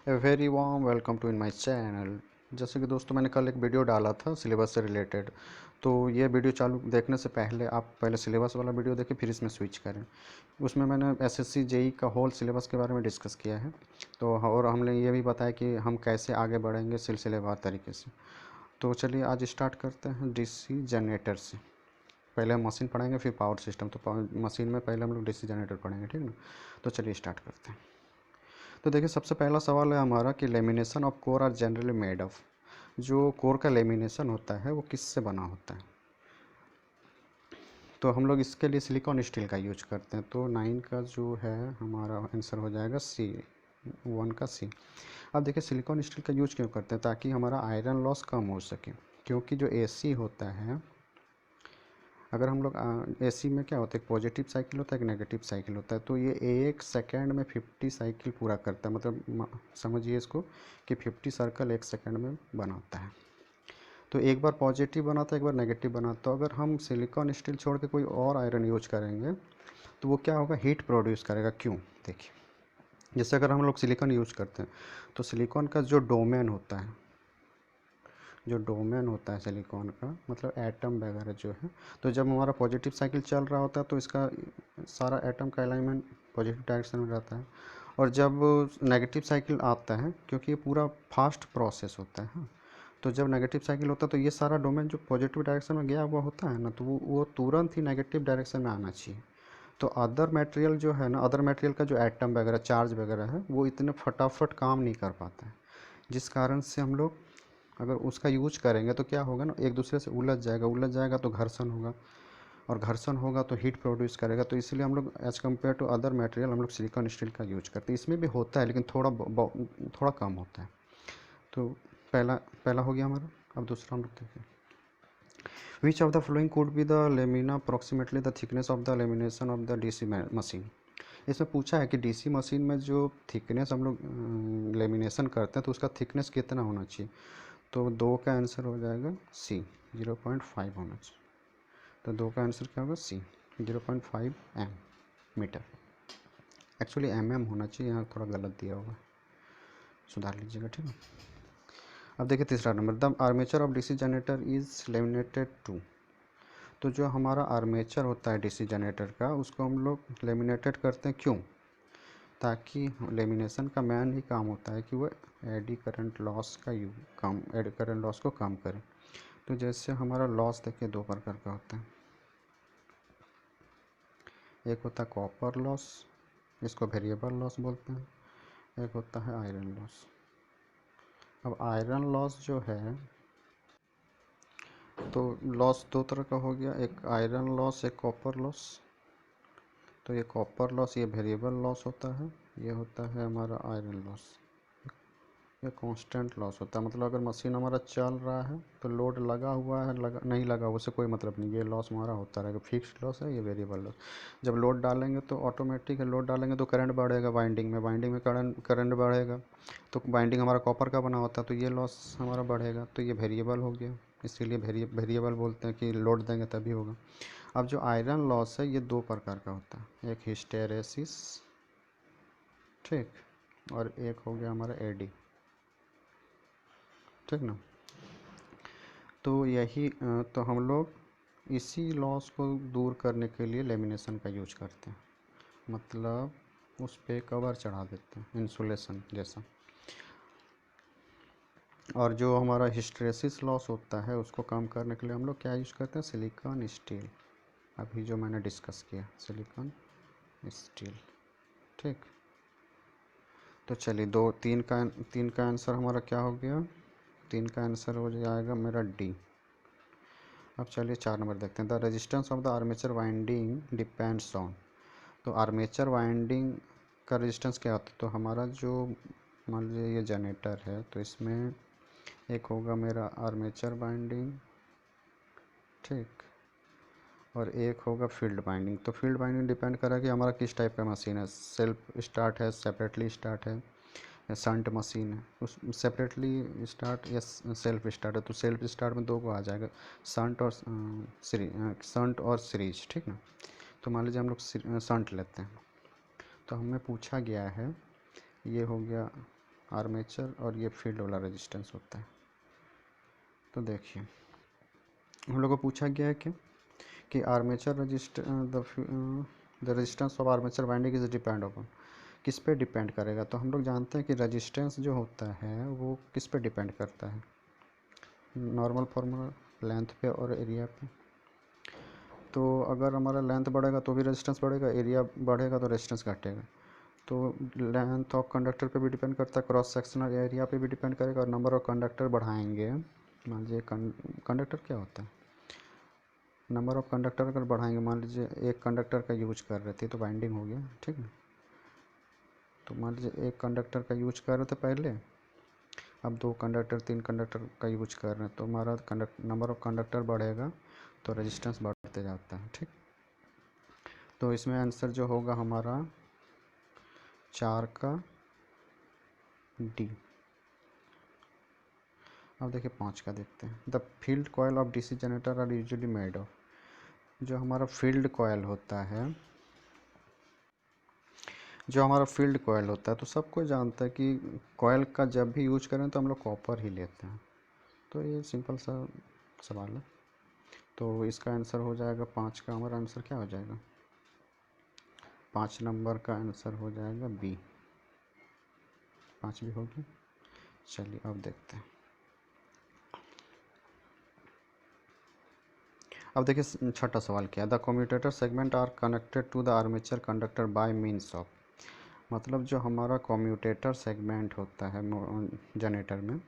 A very warm welcome to in my channel. जैसे कि दोस्तों मैंने कल एक वीडियो डाला था सिलेबस से रिलेटेड। तो ये वीडियो चालू देखने से पहले आप पहले सिलेबस वाला वीडियो देखें, फिर इसमें स्विच करें। उसमें मैंने एसएससी जेई का होल सिलेबस के बारे में डिस्कस किया है। तो और हमने ये भी बताया कि हम कैसे आगे बढ़ेंगे सिलसिलेवार तरीके से। तो चलिए आज स्टार्ट करते हैं डीसी जनरेटर से। पहले हम मशीन पढ़ेंगे, फिर पावर सिस्टम। तो मशीन में पहले हम लोग डीसी जनरेटर पढ़ेंगे, ठीक ना। तो चलिए स्टार्ट करते हैं। तो देखिए, सबसे पहला सवाल है हमारा कि lamination of core are generally made of. जो कोर का लेमिनेशन होता है वो किससे बना होता है? तो हम लोग इसके लिए सिलिकॉन स्टील का यूज करते हैं। तो 9 का जो है हमारा आंसर हो जाएगा सी, 1 का सी। अब देखिए, सिलिकॉन स्टील का यूज क्यों करते हैं? ताकि हमारा आयरन लॉस कम हो सके। क्योंकि जो एसी होता है, अगर हम लोग एसी में क्या होता है, एक पॉजिटिव साइकिल होता है, एक नेगेटिव साइकिल होता है। तो ये एक सेकेंड में 50 साइकिल पूरा करता है। मतलब समझिए इसको कि 50 सर्कल एक सेकेंड में बनाता है। तो एक बार पॉजिटिव बनाता है, एक बार नेगेटिव बनाता है। तो अगर हम सिलिकॉन स्टील छोड़ के कोई और आयरन यूज करेंगे तो वो क्या होगा, हीट प्रोड्यूस करेगा। क्यों? देखिए, जैसे अगर हम लोग सिलिकॉन यूज करते हैं तो सिलिकॉन का जो डोमेन होता है सिलिकॉन का, मतलब एटम वगैरह जो है, तो जब हमारा पॉजिटिव साइकिल चल रहा होता है तो इसका सारा एटम का अलाइनमेंट पॉजिटिव डायरेक्शन में रहता है। और जब नेगेटिव साइकिल आता है, क्योंकि ये पूरा फास्ट प्रोसेस होता है, हाँ, तो जब नेगेटिव साइकिल होता है तो ये सारा डोमेन जो पॉजिटिव डायरेक्शन में गया हुआ होता है ना, तो वो तुरंत ही नेगेटिव डायरेक्शन में आना चाहिए। तो अदर मटेरियल जो है ना, अदर मटेरियल का जो एटम वगैरह चार्ज वगैरह है, वो इतने फटाफट काम नहीं कर पाता है। जिस कारण से हम लोग अगर उसका यूज करेंगे तो क्या होगा ना, एक दूसरे से उलझ जाएगा तो घर्षण होगा, और घर्षण होगा तो हीट प्रोड्यूस करेगा। तो इसलिए हम लोग as compare to other material हम लोग सिलिकॉन स्टील का यूज करते हैं। इसमें भी होता है लेकिन थोड़ा कम होता है। तो पहला पहला हो गया हमारा। अब दूसरा हम लोग देखें, which of the flowing could be the lamina approximately the thickness of the lamination of the DC machine. इसमें पूछा है कि डीसी मशीन में जो थिकनेस हम लोग लेमिनेशन करते हैं तो उसका थिकनेस कितना होना चाहिए। तो 2 का आंसर हो जाएगा सी, 0.5 होना चाहिए। तो 2 का आंसर क्या होगा, सी, 0.5 एम मीटर। एक्चुअली एम होना चाहिए, यहाँ थोड़ा गलत दिया होगा, सुधार लीजिएगा, ठीक है। अब देखिए तीसरा number, the armature of DC generator is laminated to. तो जो हमारा आर्मेचर होता है डीसी जनरेटर का, उसको हम लोग लेमिनेटेड करते हैं। क्यों? ताकि लेमिनेशन का मेन ही काम होता है कि वो eddy current loss eddy current loss को कम करे। तो जैसे हमारा लॉस देखिए 2 प्रकार का होता है। एक होता है कॉपर लॉस, इसको वेरिएबल लॉस बोलते हैं। एक होता है आयरन लॉस। अब आयरन लॉस जो है, तो लॉस 2 तरह का हो गया, एक आयरन लॉस, एक कॉपर लॉस। तो ये कॉपर लॉस ये वेरिएबल लॉस होता है, ये होता है हमारा आयरन लॉस, ये कांस्टेंट लॉस होता है। मतलब अगर मशीन हमारा चल रहा है तो लोड लगा हुआ है, नहीं लगा, उससे कोई मतलब नहीं, ये लॉस हमारा होता रहेगा। फिक्स्ड लॉस है ये, वेरिएबल लॉस। जब लोड डालेंगे तो ऑटोमेटिक है, लोड डालेंगे तो करंट बढ़ेगा वाइंडिंग में करंट बढ़ेगा। तो वाइंडिंग हमारा कॉपर का बना होता है, तो ये लॉस हमारा बढ़ेगा। तो ये वेरिएबल हो गया, इसीलिए वेरिएबल बोलते हैं कि लोड देंगे तभी होगा। अब जो आयरन लॉस है ये 2 प्रकार का होता है, एक हिस्टेरेसिस, ठीक, और एक हो गया हमारा एडी, ठीक ना। तो यही तो हम लोग इसी लॉस को दूर करने के लिए लेमिनेशन का यूज करते हैं। मतलब उस पे कवर चढ़ा देते हैं, इंसुलेशन जैसा। और जो हमारा हिस्टेरेसिस लॉस होता है उसको कम करने के लिए हम लोग क्या यूज करते हैं, सिलिकॉन स्टील। अभी जो मैंने डिस्कस किया, सिलिकॉन स्टील, ठीक। तो चलिए 3 का आंसर हमारा क्या हो गया, 3 का आंसर हो जाएगा मेरा डी। अब चलिए 4 नंबर देखते हैं, the resistance of the armature winding depends on. तो आर्मेचर वाइंडिंग का रेजिस्टेंस क्या होता है? तो हमारा जो, मान लीजिए ये जनरेटर है, तो इसमें एक होगा मेरा आर्मेचर वाइंडिंग, ठीक, और एक होगा फील्ड वाइंडिंग। तो फील्ड वाइंडिंग डिपेंड करेगा कि हमारा किस टाइप का मशीन है, सेल्फ स्टार्ट है, सेपरेटली स्टार्ट है, या शंट मशीन है। उस सेपरेटली स्टार्ट या सेल्फ स्टार्ट है, तो सेल्फ स्टार्ट में 2 को आ जाएगा, शंट और शंट और सीरीज, ठीक ना। तो मान लीजिए हम लोग शंट लेते हैं। तो हमें पूछा गया है, ये हो गया आर्मेचर और ये फील्ड वाला रेजिस्टेंस होता है। तो देखिए हम लोग को पूछा गया है कि armature the resistance of armature winding is depend upon, किस पे डिपेंड करेगा। तो हम लोग जानते हैं कि रेजिस्टेंस जो होता है वो किस पे डिपेंड करता है, नॉर्मल फार्मूला लेंथ पे और एरिया पे। तो अगर हमारा लेंथ बढ़ेगा तो भी रेजिस्टेंस बढ़ेगा, एरिया बढ़ेगा तो रेजिस्टेंस घटेगा। तो लेंथ ऑफ कंडक्टर पे भी डिपेंड करता है, क्रॉस सेक्शनल एरिया पे भी डिपेंड करेगा, और नंबर ऑफ कंडक्टर बढ़ाएंगे। मान लीजिए कंडक्टर क्या होता है, नंबर ऑफ कंडक्टर अगर बढ़ाएंगे, मान लीजिए एक कंडक्टर का यूज कर रहे थे तो बाइंडिंग हो गया, ठीक है। तो मान लीजिए एक कंडक्टर का यूज कर रहे थे पहले, अब 2 कंडक्टर 3 कंडक्टर का यूज कर रहे हैं, तो हमारा नंबर ऑफ कंडक्टर बढ़ेगा तो रेजिस्टेंस बढ़ते जाता है, ठीक। तो इसमें आंसर जो होगा हमारा 4 का डी। अब देखिए 5 का देखते हैं। The field coil of DC generator are usually made of, जो हमारा फील्ड कॉयल होता है, तो सबको जानता है कि कॉयल का जब भी यूज करें तो हम लोग कॉपर ही लेते हैं। तो ये सिंपल सा सवाल है। तो इसका आंसर हो जाएगा 5 का, हमारा आंसर क्या हो जाएगा, 5 नंबर का आंसर हो जाएगा बी। 5 भी होगी। चलिए अब देखते हैं। अब देखिए छठा सवाल क्या है, the commutator segment are connected to the armature conductor by means of, मतलब जो हमारा कम्यूटेटर सेगमेंट होता है जनरेटर में,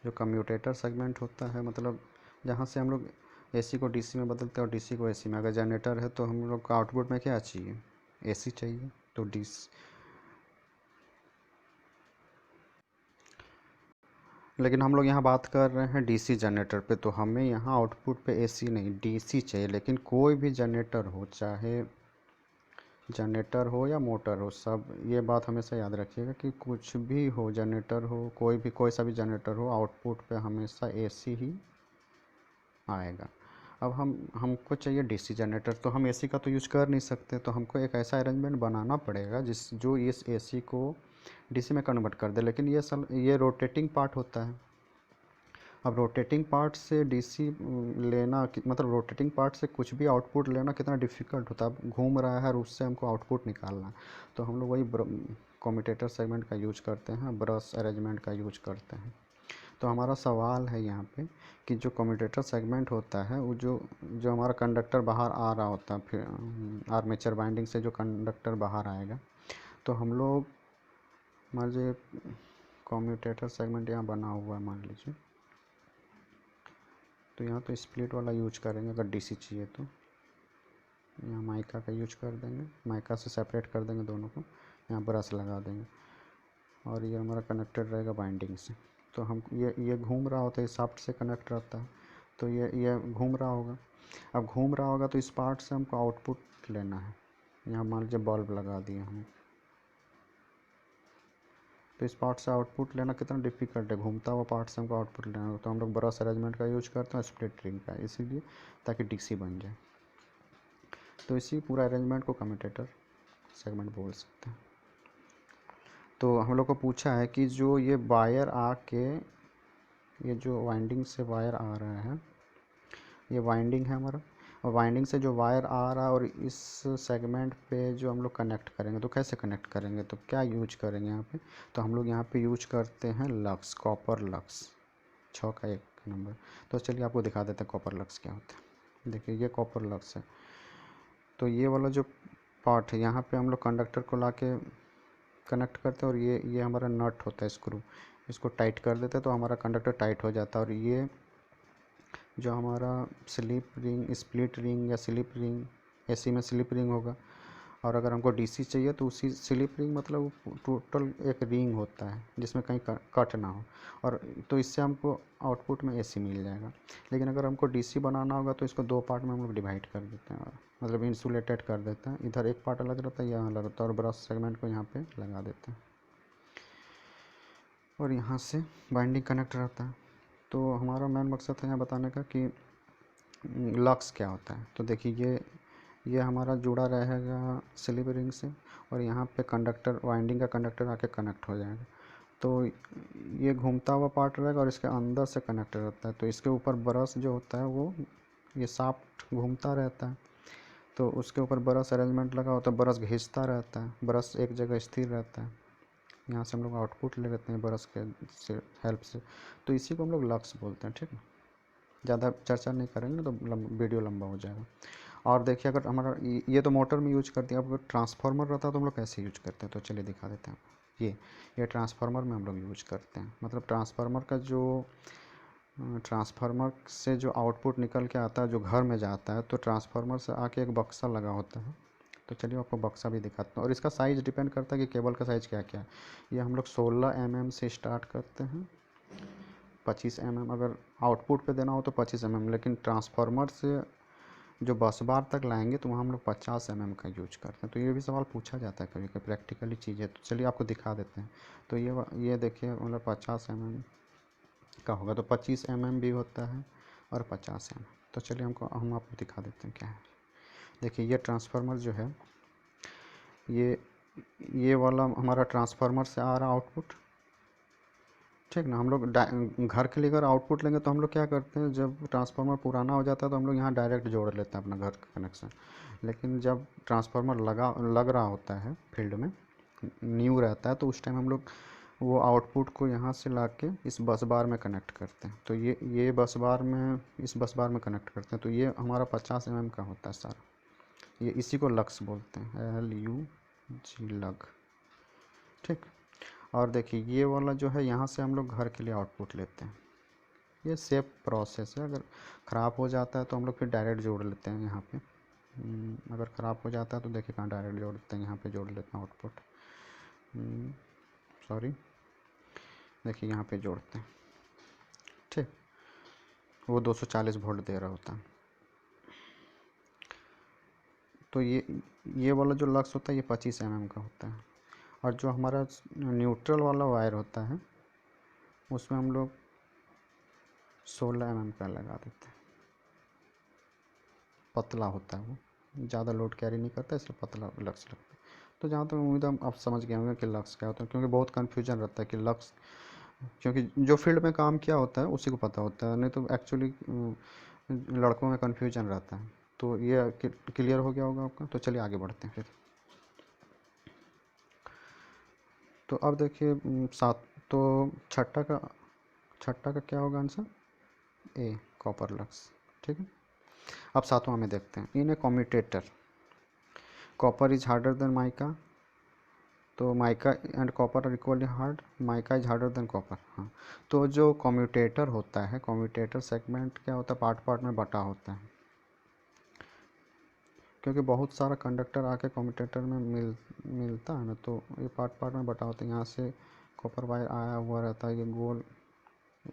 जो कम्यूटेटर सेगमेंट होता है मतलब जहाँ से हम लोग एसी को डीसी में बदलते हैं और डीसी को एसी में। अगर जनरेटर है तो हम लोग का आउटपुट में क्या चाहिए, एसी चाहिए, तो डीसी। लेकिन हम लोग यहाँ बात कर रहे हैं डीसी जनरेटर पे, तो हमें यहाँ आउटपुट पे एसी नहीं डीसी चाहिए। लेकिन कोई भी जनरेटर हो, चाहे जनरेटर हो या मोटर हो, सब ये बात हमेशा याद रखिएगा कि कुछ भी हो, जनरेटर हो, कोई सा भी जनरेटर हो, आउटपुट पे हमेशा एसी ही आएगा। अब हमको चाहिए डीसी जनरेटर, तो हम एसी का तो यूज़ कर नहीं सकते, तो हमको एक ऐसा अरेंजमेंट बनाना पड़ेगा जो इस एसी को डीसी में कन्वर्ट कर दे। लेकिन ये रोटेटिंग पार्ट होता है। अब रोटेटिंग पार्ट से डीसी लेना मतलब रोटेटिंग पार्ट से कुछ भी आउटपुट लेना कितना डिफ़िकल्ट होता है। अब घूम रहा है और उससे हमको आउटपुट निकालना है, तो हम लोग वही कम्यूटेटर सेगमेंट का यूज करते हैं, ब्रश अरेंजमेंट का यूज करते हैं। तो हमारा सवाल है यहाँ पे कि जो कम्यूटेटर सेगमेंट होता है वो जो हमारा कंडक्टर बाहर आ रहा होता है, फिर आर्मेचर बाइंडिंग से जो कंडक्टर बाहर आएगा, तो हम लोग मान लीजिए कम्यूटेटर सेगमेंट यहाँ बना हुआ है मान लीजिए, तो यहाँ तो स्प्लिट वाला यूज करेंगे। अगर डीसी चाहिए तो यहाँ माइका का यूज कर देंगे, माइका से सेपरेट कर देंगे दोनों को, यहाँ ब्रश लगा देंगे, और ये हमारा कनेक्टेड रहेगा बाइंडिंग से। तो हम ये घूम रहा होता है, शाफ्ट से कनेक्ट रहता है, तो ये घूम रहा होगा। अब घूम रहा होगा तो इस पार्ट से हमको आउटपुट लेना है। यहाँ मान लीजिए बल्ब लगा दिए हम, तो इस पार्ट से आउटपुट लेना कितना डिफिकल्ट है, घूमता हुआ पार्ट से हमको आउटपुट लेना हो। तो हम लोग ब्रश अरेंजमेंट का यूज करते हैं, स्प्लिट रिंग का, इसीलिए ताकि डीसी बन जाए। तो इसी पूरा अरेंजमेंट को कम्यूटेटर सेगमेंट बोल सकते हैं। तो हम लोग को पूछा है कि जो ये वायर आके, ये जो वाइंडिंग से वायर आ रहा है, ये वाइंडिंग है हमारा, और वाइंडिंग से जो वायर आ रहा है और इस सेगमेंट पे जो हम लोग कनेक्ट करेंगे, तो कैसे कनेक्ट करेंगे, तो क्या यूज करेंगे यहाँ पे। तो हम लोग यहाँ पे यूज करते हैं लक्स, कॉपर लक्स, 6 का 1 नंबर। तो चलिए आपको दिखा देते हैं कॉपर लक्स क्या होता है। देखिए ये कॉपर लक्स है। तो ये वाला जो पार्ट है यहाँ पे हम लोग कंडक्टर को ला के कनेक्ट करते हैं, और ये हमारा नट होता है स्क्रू, इसको टाइट कर देते हैं तो हमारा कंडक्टर टाइट हो जाता है। और ये जो हमारा स्लिप रिंग, स्प्लिट रिंग या स्लिप रिंग, एसी में स्लिप रिंग होगा, और अगर हमको डीसी चाहिए तो उसी स्लिप रिंग मतलब टोटल एक रिंग होता है जिसमें कहीं कट ना हो, और तो इससे हमको आउटपुट में एसी मिल जाएगा। लेकिन अगर हमको डीसी बनाना होगा तो इसको 2 पार्ट में हम लोग डिवाइड कर देते हैं, मतलब इंसुलेटेड कर देते हैं। इधर एक पार्ट अलग रहता है, यहाँ अलग रहता है, और ब्रश सेगमेंट को यहाँ पे लगा देते हैं, और यहाँ से बाइंडिंग कनेक्ट रहता है। तो हमारा मेन मकसद है यहाँ बताने का कि लक्स क्या होता है। तो देखिए ये हमारा जुड़ा रहेगा स्लिप रिंग से, और यहाँ पे कंडक्टर, वाइंडिंग का कंडक्टर आके कनेक्ट हो जाएगा। तो ये घूमता हुआ पार्ट रहेगा और इसके अंदर से कनेक्ट रहता है। तो इसके ऊपर ब्रश जो होता है वो, ये शाफ्ट घूमता रहता है, तो उसके ऊपर ब्रश अरेंजमेंट लगा होता है, ब्रश घिसता रहता है, ब्रश एक जगह स्थिर रहता है। यहाँ से हम लोग आउटपुट ले लेते हैं ब्रश के से हेल्प से। तो इसी को हम लोग लक्स बोलते हैं, ठीक है। ज़्यादा चर्चा नहीं करेंगे तो वीडियो लंबा हो जाएगा। और देखिए, अगर हमारा ये तो मोटर में यूज करते हैं, अब अगर ट्रांसफार्मर रहता है तो हम लोग कैसे यूज करते हैं, तो चलिए दिखा देते हैं। ये ट्रांसफार्मर में हम लोग यूज करते हैं। मतलब ट्रांसफार्मर का जो ट्रांसफार्मर से जो आउटपुट निकल के आता है, जो घर में जाता है, तो ट्रांसफार्मर से आके एक बक्सा लगा होता है। तो चलिए आपको बक्सा भी दिखाता हूँ। और इसका साइज़ डिपेंड करता है कि केबल का साइज़ क्या क्या है। ये हम लोग 16 mm से स्टार्ट करते हैं, 25 mm अगर आउटपुट पे देना हो तो 25 mm, लेकिन ट्रांसफार्मर से जो बस बार तक लाएंगे तो वहाँ हम लोग 50 mm का यूज करते हैं। तो ये भी सवाल पूछा जाता है कभी कभी, प्रैक्टिकली चीज़ है। तो चलिए आपको दिखा देते हैं। तो ये देखिए, मतलब 50 mm का होगा, तो 25 mm भी होता है और 50 mm। तो चलिए हम आपको दिखा देते हैं क्या है। देखिए, ये ट्रांसफार्मर जो है, ये वाला हमारा ट्रांसफार्मर से आ रहा आउटपुट, ठीक ना। हम लोग घर के लिए अगर आउटपुट लेंगे तो हम लोग क्या करते हैं, जब ट्रांसफार्मर पुराना हो जाता है तो हम लोग यहाँ डायरेक्ट जोड़ लेते हैं अपना घर का कनेक्शन। लेकिन जब ट्रांसफार्मर लग रहा होता है फील्ड में, न्यू रहता है, तो उस टाइम हम लोग वो आउटपुट को यहाँ से ला के इस बस बार में कनेक्ट करते हैं। तो ये बस बार में, इस बस बार में कनेक्ट करते हैं। तो ये हमारा 50 mm का होता है सारा। ये इसी को लक्स बोलते हैं, LUG, लग, ठीक। और देखिए, ये वाला जो है, यहाँ से हम लोग घर के लिए आउटपुट लेते हैं। ये सेफ प्रोसेस है। अगर ख़राब हो जाता है तो हम लोग फिर डायरेक्ट जोड़ लेते हैं यहाँ पे। अगर ख़राब हो जाता है तो देखिए कहाँ डायरेक्ट जोड़ देते हैं, यहाँ पे जोड़ लेते हैं आउटपुट। सॉरी, देखिए यहाँ पे जोड़ते हैं, ठीक। वो 240 वोल्ट दे रहा होता है। तो ये वाला जो लक्स होता है ये 25 mm का होता है। और जो हमारा न्यूट्रल वाला वायर होता है उसमें हम लोग 16 mm का लगा देते हैं। पतला होता है वो, ज़्यादा लोड कैरी नहीं करता, इसलिए पतला लक्स लगता है। तो जहाँ तक उम्मीद है आप समझ गए होंगे कि लक्स क्या होता है, क्योंकि बहुत कन्फ्यूजन रहता है कि लक्स, क्योंकि जो फील्ड में काम किया होता है उसी को पता होता है, नहीं तो एक्चुअली लड़कों में कन्फ्यूजन रहता है। तो ये क्लियर हो गया होगा आपका। तो चलिए आगे बढ़ते हैं फिर। तो अब देखिए, सात, तो छठा का क्या होगा आंसर, ए, कॉपर लक्स, ठीक है। अब सातवां में देखते हैं, in a commutator copper is harder than mica. तो mica and copper are equally hard, mica is harder than copper. हाँ, तो जो कम्यूटेटर होता है, कम्यूटेटर सेगमेंट क्या होता है, पार्ट पार्ट में बटा होता है, क्योंकि बहुत सारा कंडक्टर आके कम्यूटेटर में मिलता है ना, तो ये पार्ट पार्ट में बटा होता है। यहाँ से कॉपर वायर आया हुआ रहता है, ये गोल,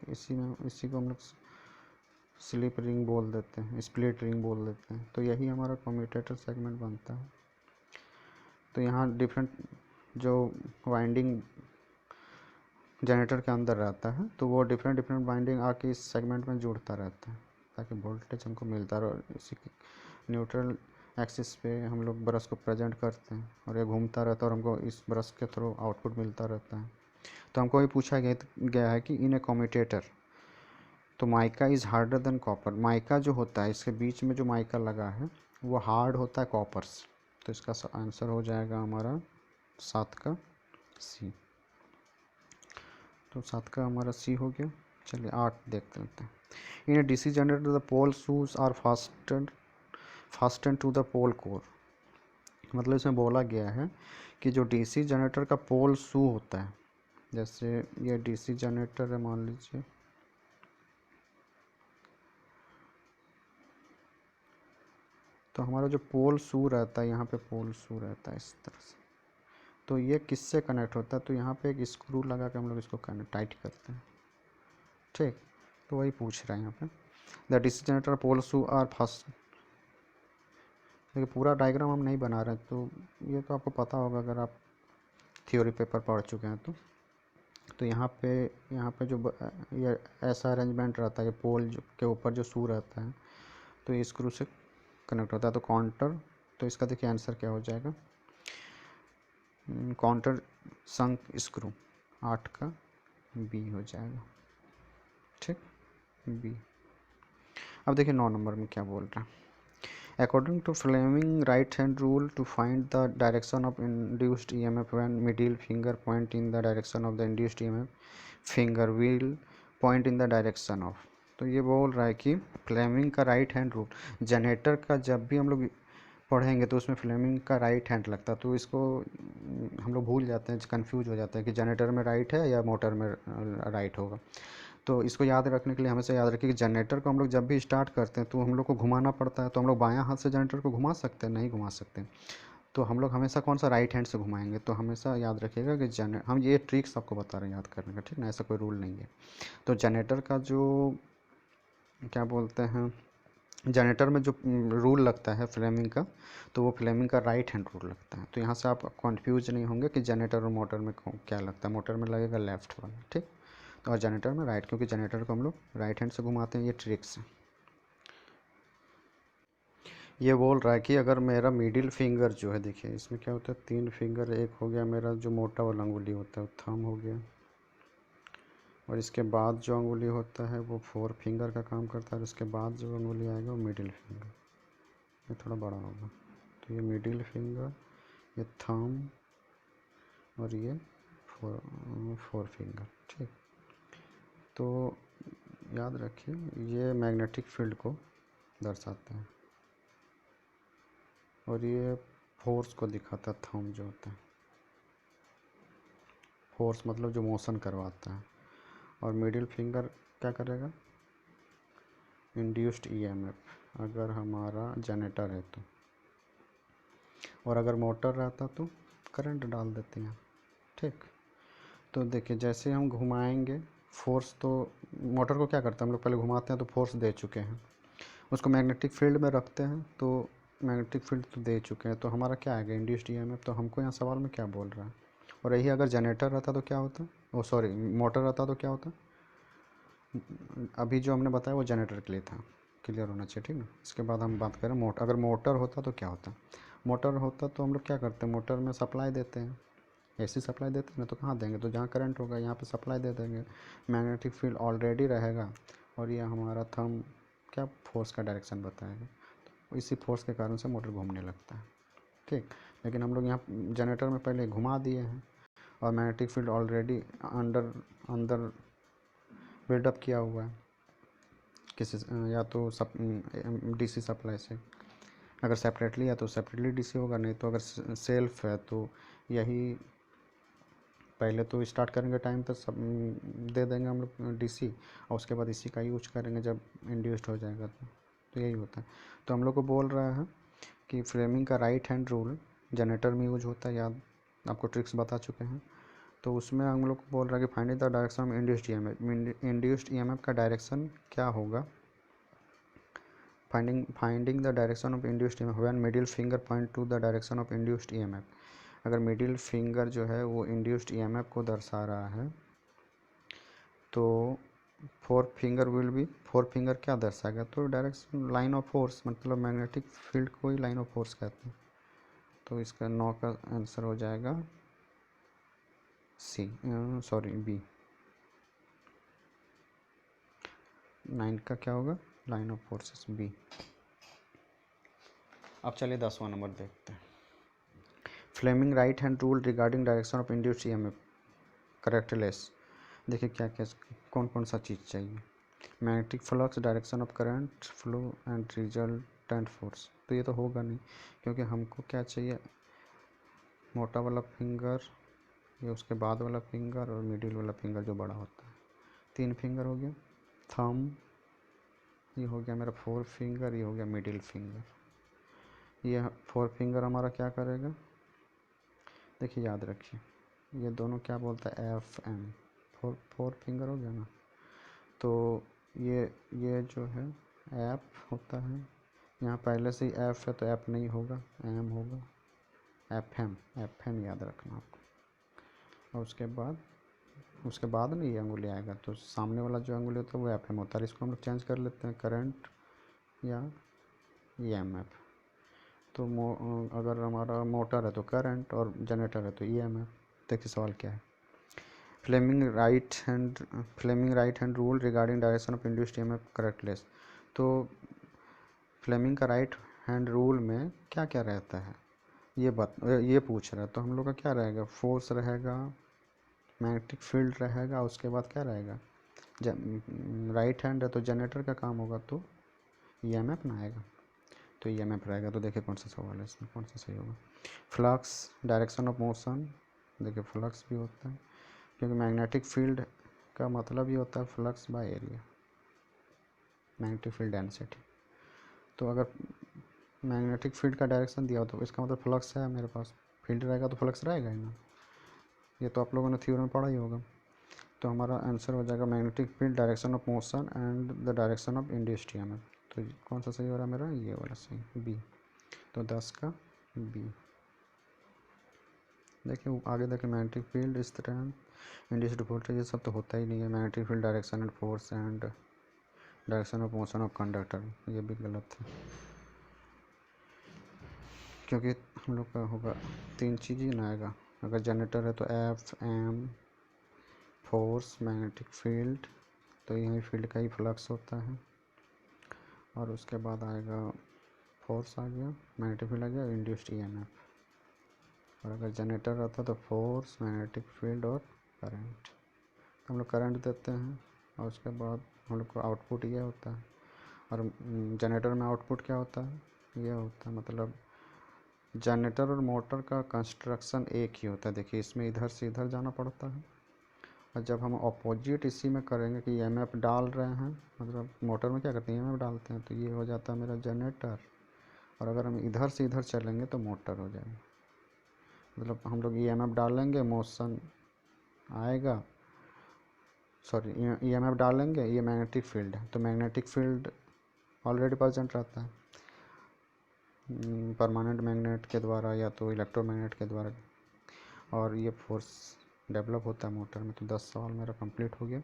इसी को हम लोग स्लिप रिंग बोल देते हैं, स्प्लिट रिंग बोल देते हैं। तो यही हमारा कम्यूटेटर सेगमेंट बनता है। तो यहाँ डिफरेंट जो वाइंडिंग जनरेटर के अंदर रहता है, तो वो डिफरेंट वाइंडिंग आके इस सेगमेंट में जुड़ता रहता है, ताकि वोल्टेज हमको मिलता रहे। इसी न्यूट्रल एक्सिस पे हम लोग ब्रश को प्रेजेंट करते हैं और ये घूमता रहता है और हमको इस ब्रश के थ्रू आउटपुट मिलता रहता है। तो हमको ये पूछा गया है कि इन ए कम्यूटेटर, तो mica is harder than copper. Mica जो होता है, इसके बीच में जो माइका लगा है वो हार्ड होता है कॉपर से। तो इसका आंसर हो जाएगा हमारा 7 का सी। तो 7 का हमारा सी हो गया। चलिए 8 देख लेते हैं। In a DC generator the pole shoes are fastened to the pole core. मतलब इसमें बोला गया है कि जो डीसी जनरेटर का पोल शू होता है, जैसे ये डीसी जनरेटर है मान लीजिए, तो हमारा जो पोल शू रहता है, यहाँ पे पोल शू रहता है इस तरह से, तो ये किससे कनेक्ट होता है, तो यहाँ पे एक स्क्रू लगा के हम लोग इसको टाइट करते हैं, ठीक। तो वही पूछ रहा है यहाँ पे, the DC generator pole shoe are fast. देखिए पूरा डायग्राम हम नहीं बना रहे हैं, तो ये तो आपको पता होगा अगर आप थ्योरी पेपर पढ़ चुके हैं तो यहाँ पे जो ये ऐसा अरेंजमेंट रहता है कि पोल के ऊपर जो शू रहता है तो ये स्क्रू से कनेक्ट होता है। तो काउंटर तो इसका देखिए आंसर क्या हो जाएगा, काउंटर संक स्क्रू, 8 का बी हो जाएगा। ठीक, बी। अब देखिए 9 नंबर में क्या बोल रहा है। According to Fleming right hand rule, to find the direction of induced EMF when middle finger point in the direction of the induced EMF, finger will point in the direction of। तो ये बोल रहा है कि Fleming का right hand rule, generator का जब भी हम लोग पढ़ेंगे तो उसमें फ्लेमिंग का राइट हैंड लगता है, तो इसको हम लोग भूल जाते हैं, कंफ्यूज हो जाते हैं कि जनरेटर में राइट है या मोटर में राइट होगा। तो इसको याद रखने के लिए हमेशा याद रखिए कि जनरेटर को हम लोग जब भी स्टार्ट करते हैं तो हम लोग को घुमाना पड़ता है, तो हम लोग बायां हाथ से जनरेटर को घुमा सकते हैं, नहीं घुमा सकते। तो हम लोग हमेशा कौन सा, राइट हैंड से घुमाएंगे। तो हमेशा याद रखिएगा कि हम ये ट्रिक्स आपको बता रहे हैं याद करने का, ठीक ना, ऐसा कोई रूल नहीं है। तो जनरेटर का जो क्या बोलते हैं, जनरेटर में जो रूल लगता है फ्लेमिंग का, तो वो फ्लेमिंग का राइट हैंड रूल लगता है। तो यहाँ से आप कन्फ्यूज नहीं होंगे कि जनरेटर और मोटर में क्या लगता है। मोटर में लगेगा लेफ्ट वाला, ठीक, तो और जनरेटर में राइट, क्योंकि जनरेटर को हम लोग राइट हैंड से घुमाते हैं। ये ट्रिक्स है। ये बोल रहा है कि अगर मेरा मिडिल फिंगर जो है, देखिए इसमें क्या होता है, 3 फिंगर, एक हो गया मेरा जो मोटा वाला अंगुली होता है थंब हो गया, और इसके बाद जो अंगुली होता है वो 4 फिंगर का काम करता है, और इसके बाद जो अंगुली आएगा वो मिडिल फिंगर, ये थोड़ा बड़ा होगा। तो ये मिडिल फिंगर, ये थंब, और ये 4 फिंगर, ठीक। तो याद रखिए ये मैग्नेटिक फील्ड को दर्शाते हैं, और ये फोर्स को दिखाता है। थंब जो होता है, फोर्स मतलब जो मोशन करवाता है, और मिडिल फिंगर क्या करेगा, इंड्यूस्ड ईएमएफ, अगर हमारा जनरेटर है तो, और अगर मोटर रहता तो करंट डाल देते हैं, ठीक। तो देखिए जैसे हम घुमाएंगे, फोर्स तो मोटर को क्या करता है, हम लोग पहले घुमाते हैं तो फोर्स दे चुके हैं, उसको मैग्नेटिक फील्ड में रखते हैं तो मैग्नेटिक फील्ड तो दे चुके हैं, तो हमारा क्या आएगा, इंड्यूस्ड ईएमएफ। तो हमको यहाँ सवाल में क्या बोल रहा है, और यही अगर जनरेटर रहता तो क्या होता, ओ सॉरी मोटर रहता तो क्या होता। अभी जो हमने बताया वो जनरेटर के लिए था, क्लियर होना चाहिए, ठीक ना। इसके बाद हम बात करें मोटर, अगर मोटर होता तो क्या होता। मोटर होता तो हम लोग क्या करते हैं, मोटर में सप्लाई देते हैं, ऐसी सप्लाई देते हैं ना, तो कहाँ देंगे, तो जहाँ करंट होगा यहाँ पे सप्लाई दे देंगे, मैग्नेटिक फील्ड ऑलरेडी रहेगा, और ये हमारा थंब क्या फोर्स का डायरेक्शन बताएगा, तो इसी फोर्स के कारण से मोटर घूमने लगता है, ठीक। लेकिन हम लोग यहाँ जनरेटर में पहले घुमा दिए हैं, और मैग्नेटिक फील्ड ऑलरेडी अंदर बिल्डअप किया हुआ है किसी या तो डीसी सप्लाई से, अगर सेपरेटली है तो सेपरेटली डीसी होगा, नहीं तो अगर सेल्फ है तो यही पहले तो स्टार्ट करेंगे टाइम पर सब दे देंगे हम लोग डीसी, और उसके बाद इसी का यूज करेंगे जब इंड्यूस्ड हो जाएगा तो यही होता है। तो हम लोग को बोल रहा है कि फ्रेमिंग का राइट हैंड रूल जनरेटर में यूज होता है, याद आपको ट्रिक्स बता चुके हैं। तो उसमें हम लोग को बोल रहा है कि finding the direction of induced EMF, induced EMF का डायरेक्शन क्या होगा, finding the direction of induced EMF when middle finger point two the direction of induced EMF. अगर मिडिल फिंगर जो है वो इंड्यूस्ड ईएमएफ को दर्शा रहा है, तो 4 फिंगर विल बी, 4 फिंगर क्या दर्शाएगा, तो डायरेक्शन लाइन ऑफ फोर्स, मतलब मैग्नेटिक फील्ड को ही लाइन ऑफ फोर्स कहते हैं। तो इसका 9 का आंसर हो जाएगा सी, सॉरी बी। 9 का क्या होगा, लाइन ऑफ फोर्सेस, बी। अब चलिए 10वां नंबर देखते हैं। Fleming right hand rule regarding direction of induced EMF correct less. देखिए क्या क्या कौन कौन सा चीज़ चाहिए, magnetic flux, direction of current flow and resultant force. तो ये तो होगा नहीं, क्योंकि हमको क्या चाहिए, मोटा वाला फिंगर, ये उसके बाद वाला फिंगर, और मिडिल वाला फिंगर जो बड़ा होता है। 3 फिंगर हो गया, थंब, ये हो गया मेरा 4 फिंगर, ये हो गया मिडिल फिंगर। ये 4 फिंगर हमारा क्या करेगा, देखिए याद रखिए, ये दोनों क्या बोलता है, एफ एम, 4 फिंगर हो गया ना। तो ये जो है एफ होता है, यहाँ पहले से ही एफ है तो एफ नहीं होगा, एम होगा, एफ एम याद रखना आपको। और उसके बाद ना ये अंगुली आएगा, तो सामने वाला जो अंगुली होता है वो एफ एम होता है। इसको हम लोग चेंज कर लेते हैं, करंट या ई एम एफ। तो अगर हमारा मोटर है तो करंट और जनरेटर है तो ईएमएफ। देखिए सवाल क्या है। Fleming right hand rule regarding direction of induced EMF correct less. तो फ्लेमिंग का राइट हैंड रूल में क्या क्या रहता है ये पूछ रहा है। तो हम लोग का क्या रहेगा, फोर्स रहेगा, मैग्नेटिक फील्ड रहेगा, उसके बाद क्या रहेगा, राइट हैंड है तो जनरेटर का काम होगा तो ईएमएफ ना आएगा, तो ईएमएफ रहेगा। तो देखिए कौन सा सवाल है इसमें, कौन सा सही होगा। फ्लक्स डायरेक्शन ऑफ मोशन, देखिए फ्लक्स भी होता है क्योंकि मैग्नेटिक फील्ड का मतलब ही होता है flux by area, magnetic field density. तो अगर मैग्नेटिक फील्ड का डायरेक्शन दिया हो तो इसका मतलब फ्लक्स है मेरे पास, फील्ड रहेगा तो फ्लक्स रहेगा ही ना, ये तो आप लोगों ने थ्योरी में पढ़ा ही होगा। तो हमारा आंसर हो जाएगा magnetic field direction of motion and the direction of induced EMF. तो कौन सा सही हो रहा है मेरा, ये वाला सही, बी। तो 10 का बी। देखिए आगे देखिए, magnetic field strength induced voltage ये सब तो होता ही नहीं है। Magnetic field direction and force and direction of motion of conductor, ये भी गलत है क्योंकि हम लोग का होगा 3 चीज़ ही ना आएगा। अगर जनरेटर है तो F M, force, magnetic field, तो यही फील्ड का ही फ्लक्स होता है। और उसके बाद आएगा फोर्स आ गया, मैग्नेटिक फील्ड आ गया, इंड्यूस्ड ईएमएफ। और अगर जनरेटर रहता तो फोर्स, मैग्नेटिक फील्ड और करंट। तो हम लोग करंट देते हैं और उसके बाद हम लोग को आउटपुट ये होता है। और जनरेटर में आउटपुट क्या होता है, ये होता है, मतलब जनरेटर और मोटर का कंस्ट्रक्शन एक ही होता है। देखिए इसमें इधर से इधर जाना पड़ता है, और जब हम अपोजिट इसी में करेंगे कि ईएमएफ डाल रहे हैं, मतलब मोटर में क्या करते हैं ईएमएफ डालते हैं, तो ये हो जाता है मेरा जनरेटर। और अगर हम इधर से इधर चलेंगे तो मोटर हो जाएगा। मतलब हम लोग ईएमएफ डालेंगे, मोशन आएगा, सॉरी ईएमएफ डालेंगे, ये मैग्नेटिक फील्ड है तो मैग्नेटिक फील्ड ऑलरेडी प्रेजेंट रहता है परमानेंट मैग्नेट के द्वारा या तो इलेक्ट्रोमैग्नेट के द्वारा, और ये फोर्स डेवलप होता है मोटर में। तो 10 सवाल मेरा कंप्लीट हो गया।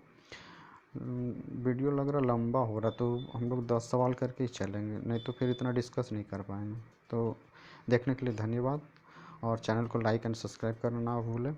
वीडियो लग रहा लंबा हो रहा तो हम लोग 10 सवाल करके ही चलेंगे, नहीं तो फिर इतना डिस्कस नहीं कर पाएंगे। तो देखने के लिए धन्यवाद, और चैनल को लाइक एंड सब्सक्राइब करना ना भूलें।